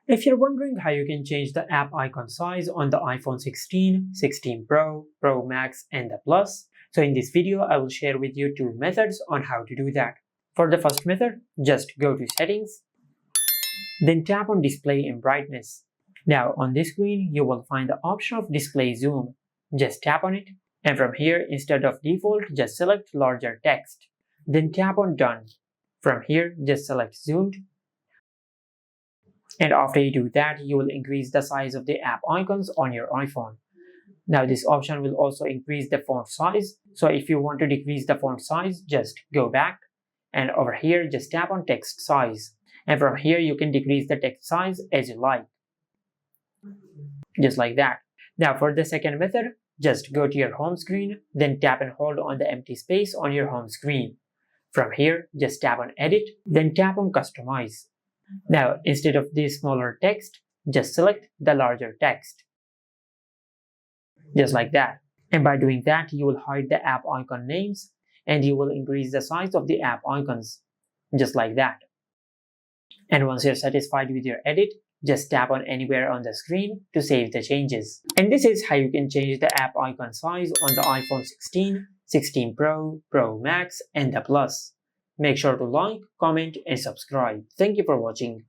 If you're wondering how you can change the app icon size on the iPhone 16, 16 Pro, Pro Max, and the Plus, so in this video I will share with you two methods on how to do that. For the first method, just go to Settings, then tap on Display and Brightness. Now on this screen you will find the option of Display Zoom. Just tap on it, and from here instead of default just select larger text. Then tap on Done. From here just select Zoomed. And after you do that, you will increase the size of the app icons on your iPhone. Now this option will also increase the font size. So if you want to decrease the font size, just go back, and over here just tap on text size. And from here you can decrease the text size as you like. Just like that. Now for the second method, just go to your home screen, then tap and hold on the empty space on your home screen. From here, just tap on Edit, then tap on Customize. Now, instead of this smaller text, just select the larger text. Just like that. And by doing that, you will hide the app icon names and you will increase the size of the app icons. Just like that. And once you're satisfied with your edit, just tap on anywhere on the screen to save the changes. And this is how you can change the app icon size on the iPhone 16, 16 Pro, Pro Max, and the Plus. Make sure to like, comment, and subscribe. Thank you for watching.